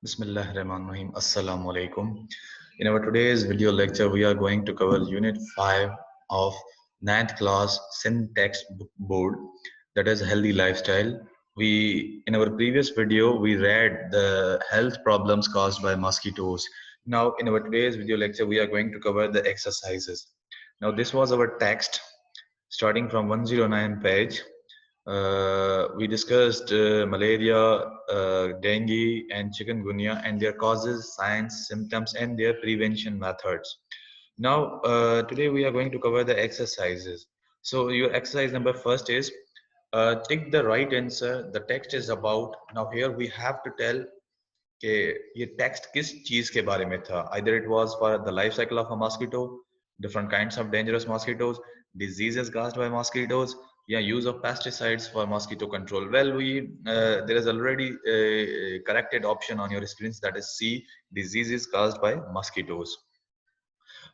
Bismillahirrahmanirrahim. Assalamu alaikum. In our today's video lecture, we are going to cover Unit 5 of ninth class syntax board, that is healthy lifestyle. In our previous video, we read the health problems caused by mosquitoes. Now, in our today's video lecture, we are going to cover the exercises. Now, this was our text starting from 109 page. We discussed malaria, dengue, and chikungunya and their causes, signs, symptoms, and their prevention methods. Now, today we are going to cover the exercises. So, your exercise number first is take the right answer. The text is about. Now, here we have to tell कि ये text किस चीज के बारे में था. Either it was for the life cycle of a mosquito, different kinds of dangerous mosquitoes, diseases caused by mosquitoes, yeah, use of pesticides for mosquito control. Well, there is already a corrected option on your screens, that is C, diseases caused by mosquitoes.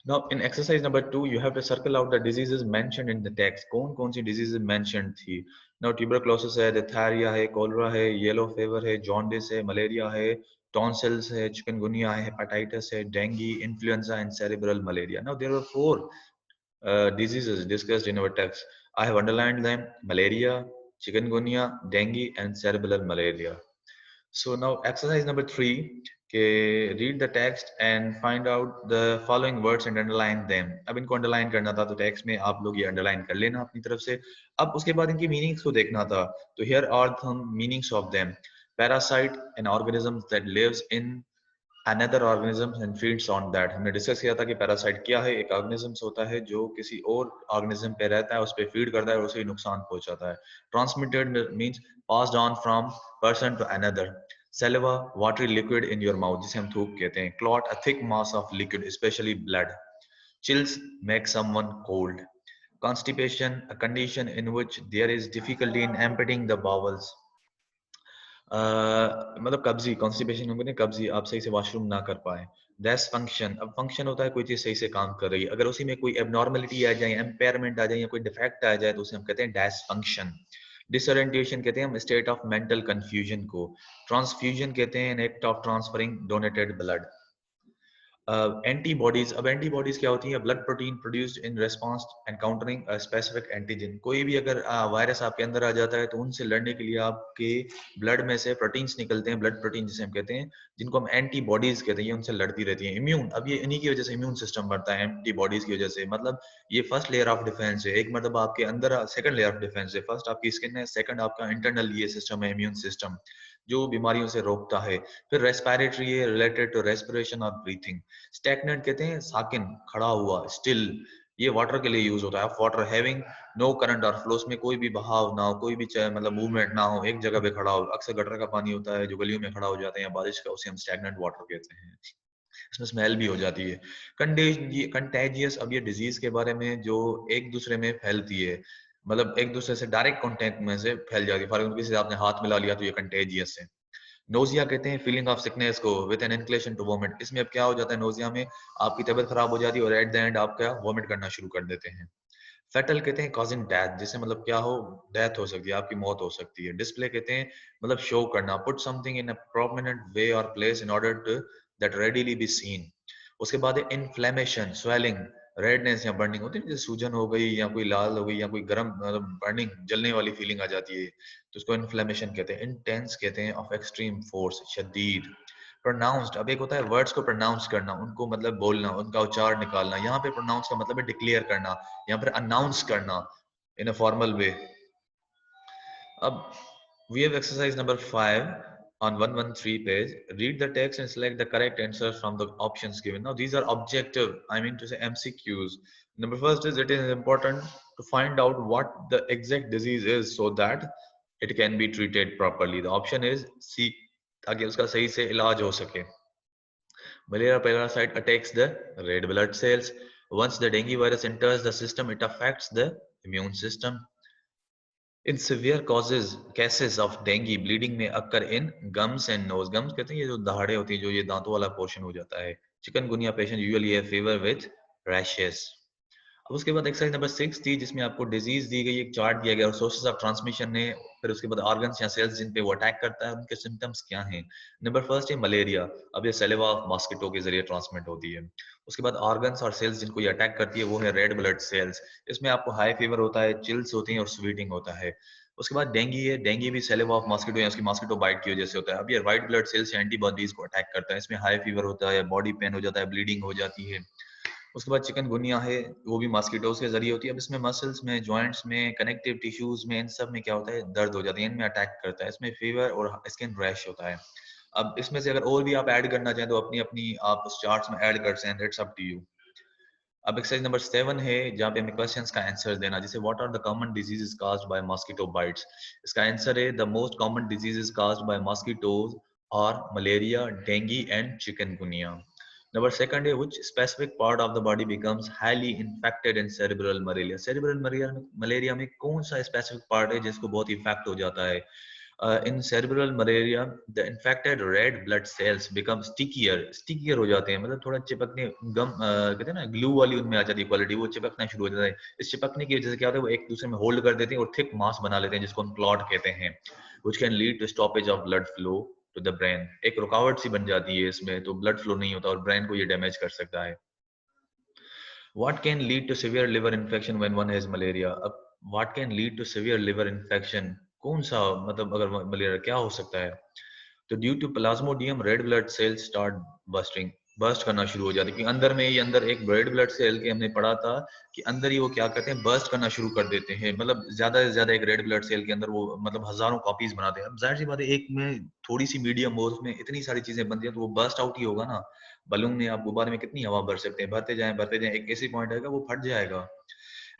Now, in exercise number 2, you have to circle out the diseases mentioned in the text. कौन-कौन सी diseases mentioned थी? Now, tuberculosis है, diphtheria है, cholera है, yellow fever है, jaundice है, malaria है, tonsils है, chikungunya है, hepatitis है, dengue, influenza, and cerebral malaria. Now, there were 4 diseases discussed in our text. I have underlined them: malaria, chikungunya, dengue, and cerebral malaria. So now exercise number 3, read the text and find out the following words and underline them. अब इनको underline करना था, तो text में आप लोग ये underline कर लेना अपनी तरफ से. अब उसके बाद इनकी meanings को देखना था. तो here are some meanings of them. Parasite, an organism that lives in another organism and feeds on that. हमने डिस्कस किया था कि पैरासाइट क्या है. एक ऑर्गेनिजम्स होता है जो किसी और ऑर्गेनिज्म पे रहता है, उस पे फीड करता है और उसे नुकसान पहुंचाता है. Transmitted means passed on from person to another. Saliva, watery liquid in your mouth, जिसे हम थूक कहते हैं. Clot, a thick mass of liquid, especially blood. Chills make someone cold. Constipation, a condition in which there is difficulty in emptying the bowels. मतलब कब्जी, constipation होंगे ना, कब्जी, आप सही से वॉशरूम ना कर पाए. डैश फंक्शन, अब फंक्शन होता है कोई चीज सही से काम कर रही है, अगर उसी में कोई एबनॉर्मलिटी आ जाए, एम्पेयरमेंट आ जाए या कोई डिफेक्ट आ जाए तो उसे हम कहते हैं डैश फंक्शन. डिसओरिएंटेशन कहते हैं हम स्टेट ऑफ मेंटल कंफ्यूजन को. ट्रांसफ्यूजन कहते हैं an act of transferring donated blood. Antibodies, अब एंटीबॉडीज क्या होती है? Blood protein produced in response encountering specific antigen. कोई भी अगर वायरस आपके अंदर आ जाता है तो उनसे लड़ने के लिए आपके ब्लड में से प्रोटीन्स निकलते हैं, ब्लड प्रोटीन जिसे हम कहते हैं, जिनको हम एंटीबॉडीज कहते हैं. ये उनसे लड़ती रहती है. इम्यून, अब ये इन्हीं की वजह से इम्यून सिस्टम बढ़ता है, एंटीबॉडीज की वजह से. मतलब ये फर्स्ट लेयर ऑफ डिफेंस है. एक मतलब आपके अंदर सेकंड लेयर ऑफ डिफेंस है. फर्स्ट आपकी स्किन है, सेकंड आपका इंटरनल ये सिस्टम है, इम्यून सिस्टम, जो बीमारियों से रोकता है. फिर रेस्पिरेटरी है, रिलेटेड टू रेस्पिरेशन और ब्रीथिंग. स्टैग्नेंट कहते हैं साकिन, खड़ा हुआ, स्टिल. ये वाटर के लिए यूज होता है. वाटर हैविंग नो करंट और फ्लो, में कोई भी बहाव ना हो, कोई भी मतलब मूवमेंट ना हो, एक जगह पे खड़ा हो. अक्सर गटर का पानी होता है जो गलियों में खड़ा हो जाते हैं, या बारिश का, उसे हम स्टैग्नेंट वाटर कहते हैं. इसमें स्मेल भी हो जाती है. कंटेजियस, अब ये डिजीज के बारे में जो एक दूसरे में फैलती है, मतलब एक दूसरे से डायरेक्ट कांटेक्ट में से फैल जाती है. फॉर एग्जाम्पल किसी से आपने हाथ मिला लिया तो ये कंटेजियस है. नोजिया कहते हैं फीलिंग ऑफ सिकनेस को, with an inclination to vomit. इसमें अब क्या हो जाता है? नोजिया में आपकी तबीयत खराब हो जाती है और एट द एंड आप क्या, वोमिट करना शुरू कर देते हैं. फेटल कहते हैं कॉजिंग डेथ, जिससे मतलब क्या हो, डेथ हो सकती है, आपकी मौत हो सकती है. डिस्प्ले कहते हैं मतलब शो करना, put something in a prominent way और place in order to that readily be seen. उसके बाद है इन्फ्लेमेशन, स्वेलिंग, रेडनेस या बर्निंग होती है, जैसे सूजन हो गई या कोई लाल हो गई या कोई गर्म, मतलब बर्निंग, जलने वाली फीलिंग आ जाती है, तो उसको इन्फ्लेमेशन कहते हैं. इंटेंस कहते हैं ऑफ एक्सट्रीम फोर्स, शदीद. प्रोनाउंस्ड, अब एक होता है वर्ड्स को प्रोनाउंस करना, उनको मतलब बोलना, उनका उच्चार निकालना. यहाँ पे प्रोनाउंस का मतलब है डिक्लेयर करना, यहाँ पर अनाउंस करना इन अ फॉर्मल वे. अब we have exercise number 5 on 113 page. Read the text and select the correct answer from the options given. Now these are objective, I mean to say MCQs. Number first is, it is important to find out what the exact disease is so that it can be treated properly. The option is C, ताकि उसका सही से इलाज हो सके. Malaria parasite attacks the red blood cells. Once the dengue virus enters the system, it affects the immune system. In severe cases of dengue, bleeding may occur in gums and nose. Gums कहते हैं ये जो दहाड़े होती है, जो ये दांतों वाला पोर्शन हो जाता है. Chikungunya patient usually have fever with rashes. उसके बाद एक्सरसाइज नंबर 6 थी जिसमें आपको डिजीज दी गई, एक चार्ट दिया गया और सोर्सेज ऑफ ट्रांसमिशन है, फिर उसके बाद ऑर्गन्स या सेल्स जिन पे वो अटैक करता है उनके सिम्टम्स क्या हैं। नंबर फर्स्ट है मलेरिया। अब ये सैलिवा ऑफ मॉस्किटो के जरिए ट्रांसमिट होती है। उसके बाद ऑर्गन्स और सेल्स जिनको ये अटैक करती है वो है रेड ब्लड सेल्स। इसमें आपको हाई फीवर होता है, चिल्स होती हैं और स्वीटिंग होता है। उसके बाद डेंगी है। डेंगी भी सैलिवा ऑफ मॉस्किटो या उसकी मॉस्किटो बाइट की वजह से होता है। अब ये व्हाइट ब्लड सेल्स या एंटीबॉडीज को अटैक करता है। इसमें हाई फीवर होता है, बॉडी पेन हो जाता है, ब्लीडिंग हो जाती है। उसके बाद चिकनगुनिया है, वो भी मॉस्किटोज के जरिए होती है। अब इसमें मसल्स में, जॉइंट्स में, कनेक्टिव टिश्यूज में, इन सब में क्या होता है, दर्द हो जाती है, इनमें अटैक करता है। इसमें फीवर और स्किन रैश होता है। अब इसमें से अगर और भी आप ऐड करना चाहें तो अपनी अपनी आप उस चार्ट्स में ऐड कर सकते हैं, इट्स अप टू यू। अब एक्सरसाइज नंबर 7 है जहाँ पे हमें क्वेश्चंस का आंसर देना, जैसे what are the common diseases caused by mosquito bites. इसका आंसर है the most common diseases caused by mosquitoes और malaria, dengue and chikungunya. Number second है which specific part of the body becomes highly infected in cerebral malaria. Cerebral malaria में कौन सा specific part है जिसको बहुत इफेक्ट हो जाता है। In cerebral malaria, the infected red blood cells become stickier हो जाते हैं, मतलब थोड़ा चिपकने, गम कहते हैं ना, ग्लू वाली उनमें आ जाती है क्वालिटी, वो चिपकना शुरू हो जाता है। इस चिपकने की वजह से क्या होता है, वो एक दूसरे में होल्ड कर देते हैं और थिक मास बना लेते हैं जिसको हम क्लॉट कहते हैं, which can lead to stoppage of blood flow to the brain। एक रुकावट सी बन जाती है इसमें, तो ब्लड फ्लो नहीं होता और ब्रेन को ये डैमेज कर सकता है। What can lead to severe liver infection when one has malaria? अब what can lead to severe liver infection, कौन सा, मतलब अगर मलेरिया क्या हो सकता है। तो due to plasmodium red blood cells start busting, burst करना शुरू हो जाती है, क्योंकि अंदर में ये अंदर एक रेड ब्लड सेल के हमने पढ़ा था कि अंदर ही वो क्या करते हैं, बर्स्ट करना शुरू कर देते हैं, मतलब ज्यादा से ज्यादा एक रेड ब्लड सेल के अंदर वो मतलब हजारों कॉपीज बनाते हैं। अब जाहिर सी बात है एक में थोड़ी सी मीडियम और उसमें इतनी सारी चीजें बनती हैं तो वो बर्स्ट आउट ही होगा ना। बलून में आप गुब्बारे में कितनी हवा भर सकते हैं, भरते जाएं, एक ऐसी पॉइंट आएगा वो फट जाएगा।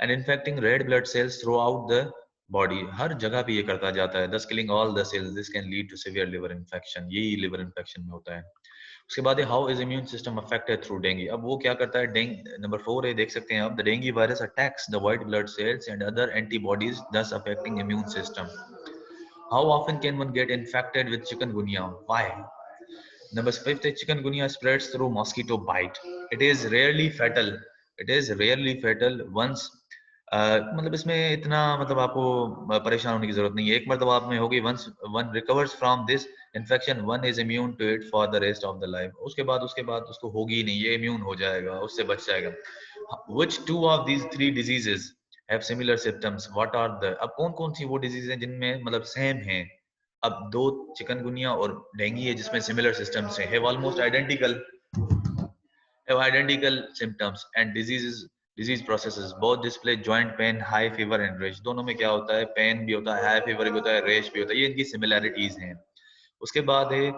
And infecting red blood cells throughout the body, हर जगह पे ये करता जाता है, thus killing all the cells, this can lead to severe liver infection, यही लिवर इन्फेक्शन में होता है। उसके बाद how is immune system affected through dengue. अब वो क्या करता है, नंबर 4 है, देख सकते हैं आप, the dengue virus attacks the white blood cells and other antibodies thus affecting immune system. How often can one get infected with chikungunya, why. Number 5 is chikungunya spreads through mosquito bite. It is rarely fatal. It is rarely fatal once मतलब इसमें इतना मतलब आपको परेशान होने की जरूरत नहीं है, एक मरतबा आप में होगी, once one recovers from this infection one is immune to it for the rest of the life। उसके बाद उसको होगी ही नहीं, ये इम्यून हो जाएगा, उससे बच जाएगा। Which two of these three diseases have similar symptoms? What are the, अब कौन कौन सी वो डिजीज हैं जिनमें मतलब सेम हैं। अब दो, चिकनगुनिया और डेंगू है जिसमें सिमिलर सिस्टम्स हैं, have almost identical, have identical symptoms and disease processes both display joint pain, high fever and rash। दोनों में क्या होता है, पेन भी होता है, हाई फीवर भी होता है, रेश भी होता है, ये इनकी सिमिलैरिटीज हैं। उसके बाद है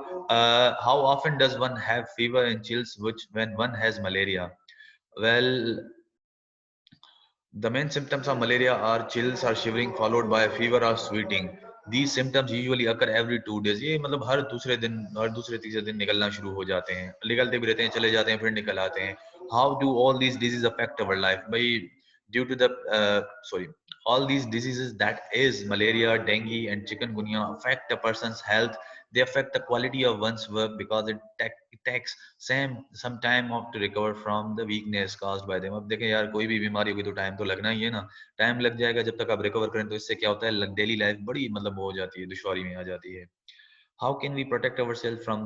how often does one have fever and chills which when one has malaria. Well, the main symptoms of malaria are chills or shivering followed by fever or sweating। These symptoms usually occur every 2 days। ये मतलब हर दूसरे दिन, हर दूसरे तीसरे दिन निकलना शुरू हो जाते हैं, निकलते भी रहते हैं, चले जाते हैं, फिर निकल आते हैं। How do all these diseases affect our life? भाई, due to the sorry, all these diseases that is malaria, dengue and chikungunya affect a person's health। They affect the quality of one's work because it takes some time off to recover from the weakness caused by them। अब देखें यार, कोई भी बीमारी होगी तो time तो लगना ही है ना, टाइम लग जाएगा जब तक आप रिकवर करें, तो इससे क्या होता है, डेली लाइफ बड़ी मतलब वो हो जाती है, दुश्वारी में आ जाती है। How can we protect our self from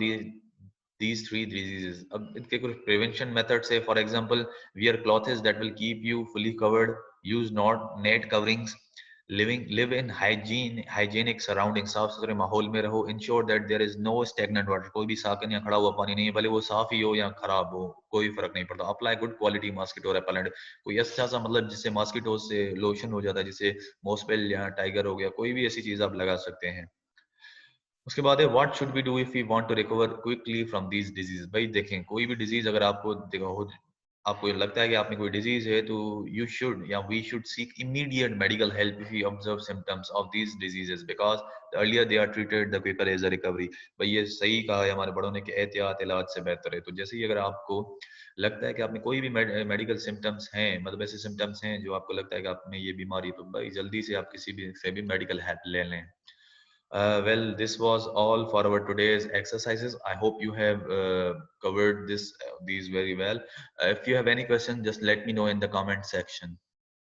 these three diseases? अब इनके कुछ प्रिवेंशन मेथड्स है, for example wear clothes that will keep you fully covered, use not net coverings, live in hygienic surrounding, साफ सुथरे माहौल में रहो, ensure that there is no stagnant water, कोई भी साकन या खड़ा हुआ पानी नहीं है, भले वो साफ ही हो या खराब हो, कोई फर्क नहीं पड़ता। Apply good quality mosquito repellent, कोई अच्छा सा मतलब जिससे मॉस्किटो से लोशन हो जाता है, जिससे मॉस्पेल या टाइगर हो गया, कोई भी ऐसी चीज आप लगा सकते हैं। उसके बाद है what should we do if we want to recover quickly from these disease. भाई देखें, कोई भी डिजीज अगर आपको हो, आपको लगता है कि आप में कोई डिजीज है, तो यू शुड या we should seek immediate medical help if you observe symptoms of these diseases, because the earlier they are treated the quicker is the recovery. भाई ये सही कहा है हमारे बड़ों ने कि एहतियात इलाज से बेहतर है। तो जैसे ही अगर आपको लगता है कि आप में कोई भी मेडिकल सिम्टम्स हैं, मतलब ऐसे सिम्टम्स हैं जो आपको लगता है कि आप में ये बीमारी है, तो भाई जल्दी से आप किसी भी से भी मेडिकल हेल्प ले लें। Well, this was all for our today's exercises. I hope you have covered these very well. If you have any question, just let me know in the comment section.